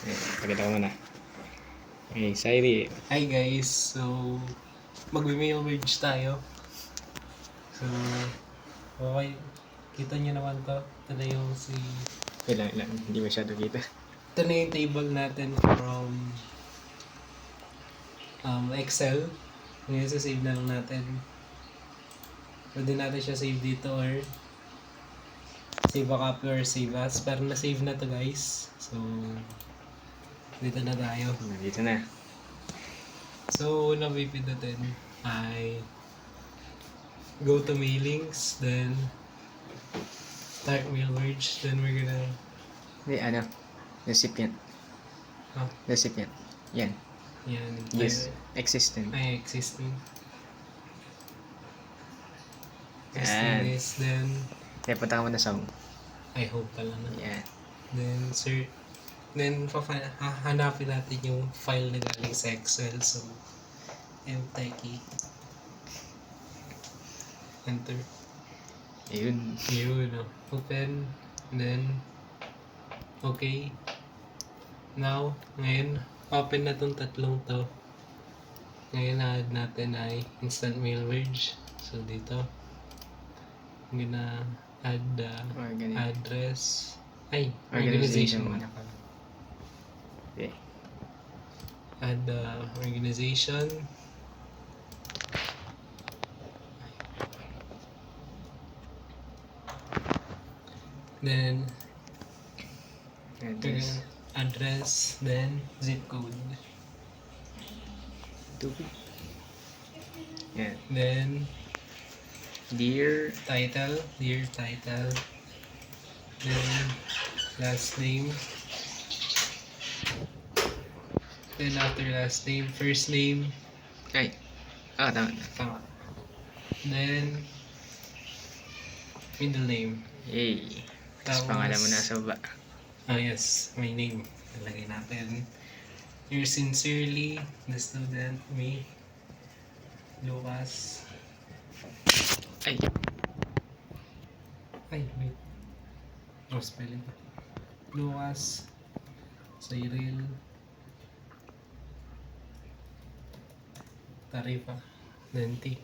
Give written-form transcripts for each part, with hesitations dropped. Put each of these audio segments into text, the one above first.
Pakita ko muna. Okay, Sairi. Hi guys, so mag-mail merge tayo. So, okay, kita nyo naman to. Ito na yung Ilang, hindi masyado kita. ito na yung table natin from Excel. Ngayon save na lang natin. Pwede natin siya save dito or save a copy or save as. Pero na-save na to guys. So, dito na tayo. Dito na. So, una pipindutin ay go to mailings, then start mail merge, then we're gonna Hindi, recipient. oh, Recipient. Yan. yan, Yes. Existent. ay existing. Yan. Existing is then Kaya punta ka muna sa home. I hope pala na. Yan. Then hanapin natin yung file na galing sa Excel. So, mtk enter. Ayun. Yun, open, then okay. Now, ngayon, open na tong tatlong to. Ngayon, na-add natin ay instant mail merge. So, dito, I'm gonna add the address. Ay, organization muna pala. Okay. Add the organization. Then, address, then zip code. Yan. Then, Dear. title. Then, last name. Then, after last name, first name. Ay. Tama. Tama. Then, middle name. Yay. Tapos Tapos, pangalan mo nasa baba. Yes, my name. Nalagay natin. Yours sincerely, the student, me, Lucas. Ay. Wait. No spelling. Lucas, Cyril, Tarifa, Denti.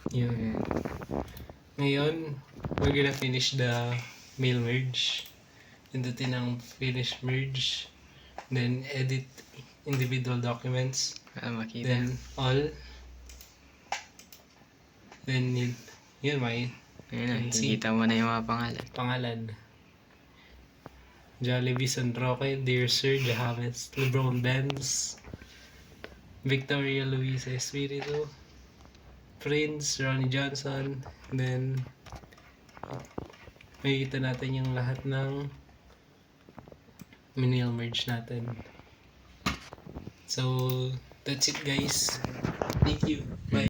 Yun. Ngayon, we're gonna finish the mail merge. Pindutin ang finish merge. Then, edit individual documents. Makita. Then, all. Then, yun, may Ayun na. Nakikita mo na yung mga pangalan. pangalan. Jollibee San Roque, Dear Sir, Jahames, Lebron Benz, Victoria Luisa Espiritu, Prince, Ronnie Johnson, then makikita natin yung lahat ng mail merge natin. So, that's it guys. Thank you. Bye.